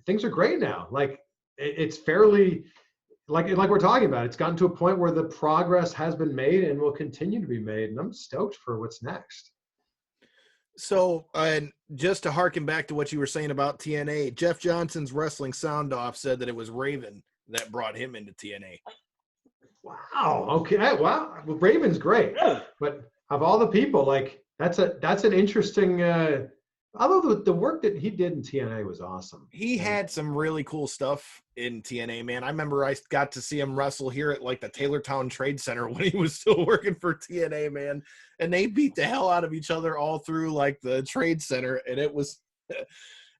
things are great now. Like it's fairly. Like we're talking about, it's gotten to a point where the progress has been made and will continue to be made, and I'm stoked for what's next. So, and just to harken back to what you were saying about TNA, Jeff Johnson's Wrestling Sound Off said that it was Raven that brought him into TNA. Wow. Okay. Wow. Well, Raven's great, but of all the people, like that's an interesting. Although the work that he did in TNA was awesome. He had some really cool stuff in TNA, man. I remember I got to see him wrestle here at like the Taylortown Trade Center when he was still working for TNA, man. And they beat the hell out of each other all through like the Trade Center. And it was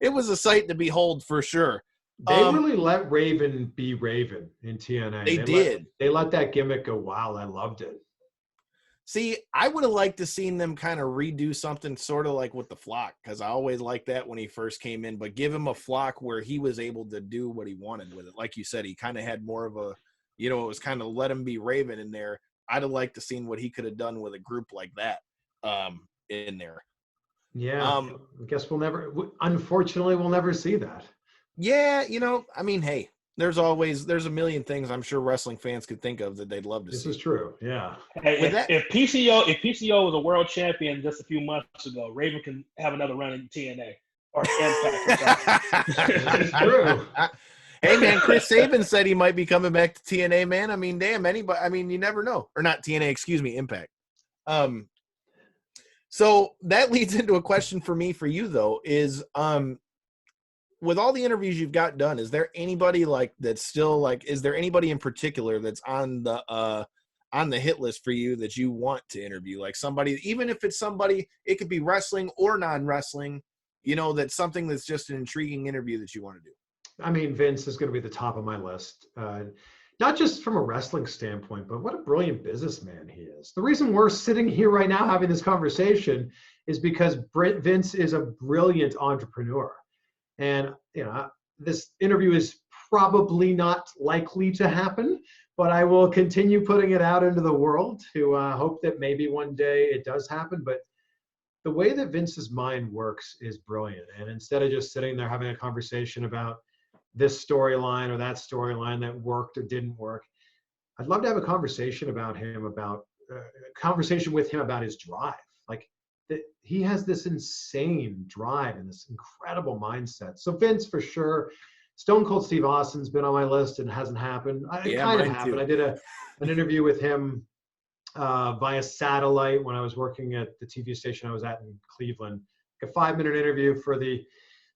a sight to behold for sure. They really let Raven be Raven in TNA. They did. They let that gimmick go wild. I loved it. See, I would have liked to seen them kind of redo something sort of like with the Flock, because I always liked that when he first came in, but give him a Flock where he was able to do what he wanted with it. Like you said, he kind of had more of a, it was kind of let him be Raven in there. I'd have liked to seen what he could have done with a group like that in there. Yeah, I guess unfortunately, we'll never see that. Yeah, I mean, hey, there's a million things I'm sure wrestling fans could think of that they'd love to see. This is true. Yeah. Hey, if PCO was a world champion just a few months ago, Raven can have another run in TNA or Impact. It's true. Hey man, Chris Sabin said he might be coming back to TNA, man. I mean, damn, anybody. I mean, you never know. Or not TNA, excuse me, Impact. So that leads into a question for you though, is with all the interviews you've got done, is there anybody that's still is there anybody in particular that's on the hit list for you that you want to interview? Like somebody, even if it's somebody, it could be wrestling or non-wrestling, that's something that's just an intriguing interview that you want to do. I mean, Vince is going to be the top of my list. Not just from a wrestling standpoint, but what a brilliant businessman he is. The reason we're sitting here right now having this conversation is because Vince is a brilliant entrepreneur. And, this interview is probably not likely to happen, but I will continue putting it out into the world to hope that maybe one day it does happen. But the way that Vince's mind works is brilliant. And instead of just sitting there having a conversation about this storyline or that storyline that worked or didn't work, I'd love to have a conversation with him about his drive. He has this insane drive and this incredible mindset. So Vince, for sure. Stone Cold Steve Austin's been on my list and hasn't happened. It kind of happened. Too. I did an interview with him via satellite when I was working at the TV station I was at in Cleveland. A 5-minute interview for the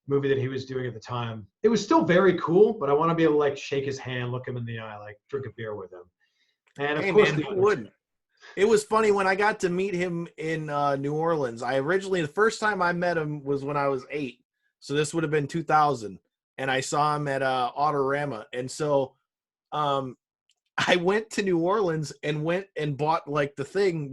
movie that he was doing at the time. It was still very cool, but I want to be able to shake his hand, look him in the eye, drink a beer with him. And of course, who wouldn't? It was funny when I got to meet him in New Orleans. The first time I met him was when I was 8. So this would have been 2000. And I saw him at Autorama. And so I went to New Orleans and went and bought the thing,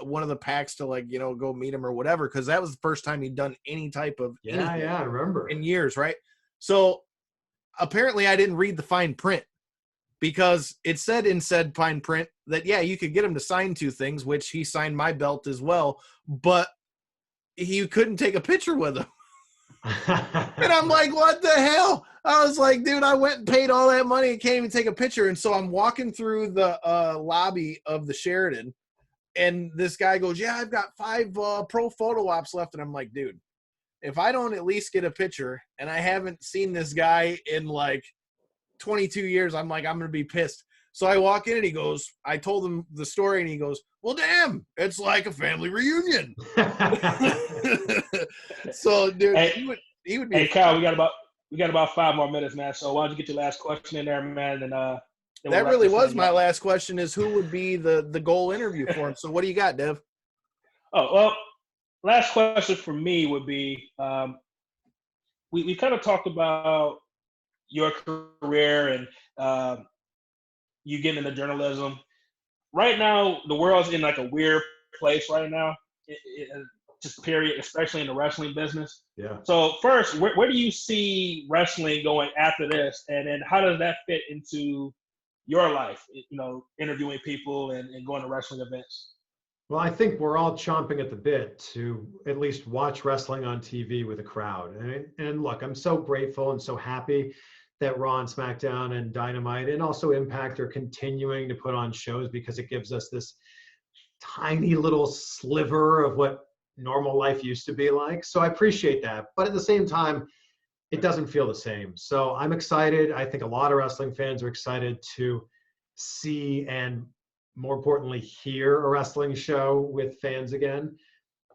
one of the packs to go meet him or whatever. Cause that was the first time he'd done any type of I remember in years. Right. So apparently I didn't read the fine print, because it said in said fine print that, you could get him to sign 2 things, which he signed my belt as well, but he couldn't take a picture with him. And I'm like, what the hell? I was like, dude, I went and paid all that money and can't even take a picture. And so I'm walking through the lobby of the Sheraton, and this guy goes, I've got 5 pro photo ops left. And I'm like, dude, if I don't at least get a picture, and I haven't seen this guy in 22 years, I'm going to be pissed. So I walk in and he goes, I told him the story and he goes, well, damn, it's like a family reunion. So dude, he would be. Hey, Kyle, we got about 5 more minutes, man. So why don't you get your last question in there, man? And that really was my last question, is who would be the goal interview for him. So what do you got, Dev? Oh, well, last question for me would be, we kind of talked about your career and you getting into journalism. Right now, the world's in a weird place right now, just period, especially in the wrestling business. Yeah. So first, where do you see wrestling going after this? And then how does that fit into your life, interviewing people and going to wrestling events? Well, I think we're all chomping at the bit to at least watch wrestling on TV with a crowd. And look, I'm so grateful and so happy that Raw and SmackDown and Dynamite and also Impact are continuing to put on shows, because it gives us this tiny little sliver of what normal life used to be like. So I appreciate that. But at the same time, it doesn't feel the same. So I'm excited. I think a lot of wrestling fans are excited to see and, more importantly, hear a wrestling show with fans again.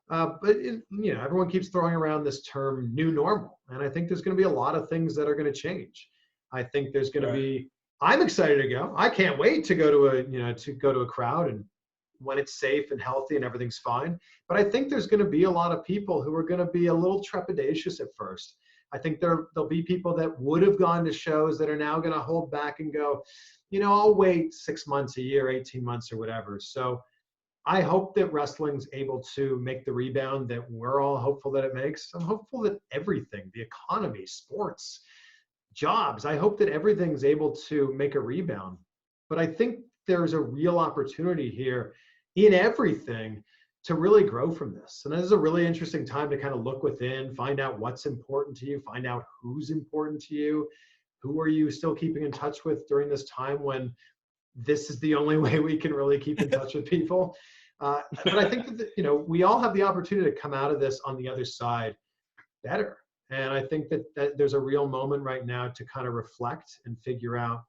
But everyone keeps throwing around this term "new normal," and I think there's going to be a lot of things that are going to change. I think there's going to be. I'm excited to go. I can't wait to go to a crowd, and when it's safe and healthy and everything's fine. But I think there's going to be a lot of people who are going to be a little trepidatious at first. I think there'll be people that would have gone to shows that are now going to hold back and go, I'll wait 6 months, a year, 18 months, or whatever. So I hope that wrestling's able to make the rebound that we're all hopeful that it makes. I'm hopeful that everything, the economy, sports, jobs, I hope that everything's able to make a rebound. But I think there's a real opportunity here in everything to really grow from this. And this is a really interesting time to kind of look within, find out what's important to you, find out who's important to you, who are you still keeping in touch with during this time when this is the only way we can really keep in touch with people. But I think that, you know, we all have the opportunity to come out of this on the other side better. And I think that there's a real moment right now to kind of reflect and figure out,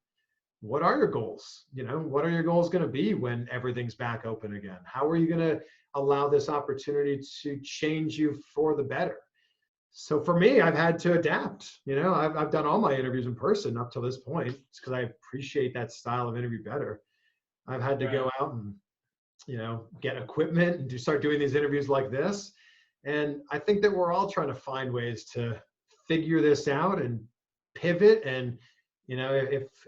what are your goals? You know, what are your goals going to be when everything's back open again? How are you going to allow this opportunity to change you for the better? So for me, I've had to adapt. You know, I've done all my interviews in person up to this point because I appreciate that style of interview better. I've had to go out and, you know, get equipment and start doing these interviews like this. And I think that we're all trying to find ways to figure this out and pivot. And, you know,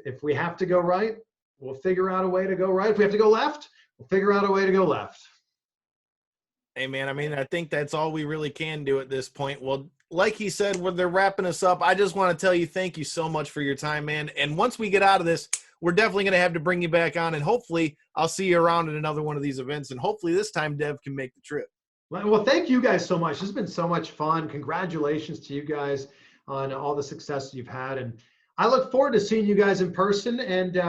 if we have to go right, we'll figure out a way to go right. If we have to go left, we'll figure out a way to go left. Hey, man, I mean, I think that's all we really can do at this point. Well, like he said, when they're wrapping us up, I just want to tell you thank you so much for your time, man. And once we get out of this, we're definitely going to have to bring you back on, and hopefully I'll see you around at another one of these events, and hopefully this time Dev can make the trip. Well, thank you guys so much. This has been so much fun. Congratulations to you guys on all the success you've had. And I look forward to seeing you guys in person and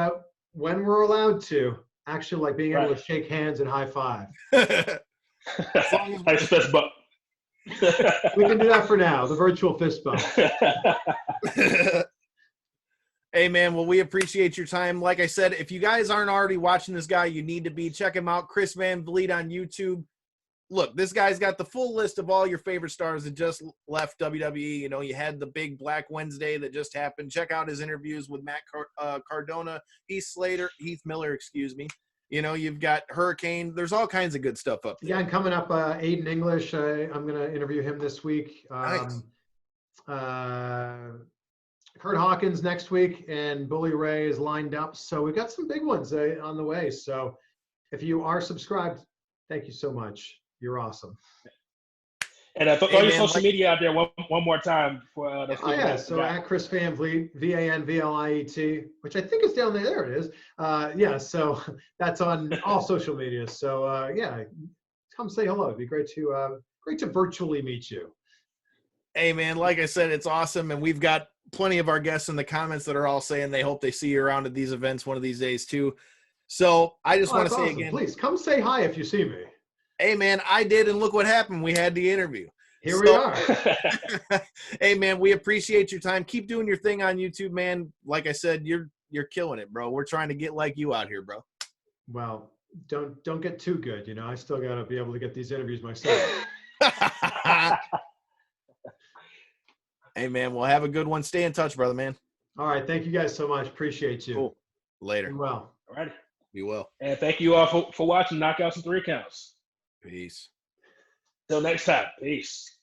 when we're allowed to, actually, like being able to shake hands and high five. Nice fist bump. We can do that for now, the virtual fist bump. Hey, man, well, we appreciate your time. Like I said, if you guys aren't already watching this guy, you need to be. Check him out, Chris Van Vliet on YouTube. Look, this guy's got the full list of all your favorite stars that just left WWE. You know, you had the big Black Wednesday that just happened. Check out his interviews with Matt Cardona, Heath Miller, excuse me. You know, you've got Hurricane. There's all kinds of good stuff up there. Yeah, and coming up, Aiden English. I'm going to interview him this week. Nice. Kurt Hawkins next week, and Bully Ray is lined up. So we've got some big ones on the way. So if you are subscribed, thank you so much. You're awesome. And throw your social media out there one more time for the so at Chris Van Vliet, VANVLIET, which I think is down there. There it is. So that's on all social media. So come say hello. It'd be great to virtually meet you. Hey, man, like I said, it's awesome, and we've got plenty of our guests in the comments that are all saying they hope they see you around at these events one of these days too. So I just want to say again, please come say hi if you see me. Hey, man, I did, and look what happened. We had the interview. Here we are. Hey, man, we appreciate your time. Keep doing your thing on YouTube, man. Like I said, you're killing it, bro. We're trying to get like you out here, bro. Well, don't get too good. You know, I still got to be able to get these interviews myself. Hey, man, we'll have a good one. Stay in touch, brother, man. All right. Thank you guys so much. Appreciate you. Cool. Later. Be well. All right. Be well. And thank you all for watching Knockouts and 3 Counts. Peace. Till next time. Peace.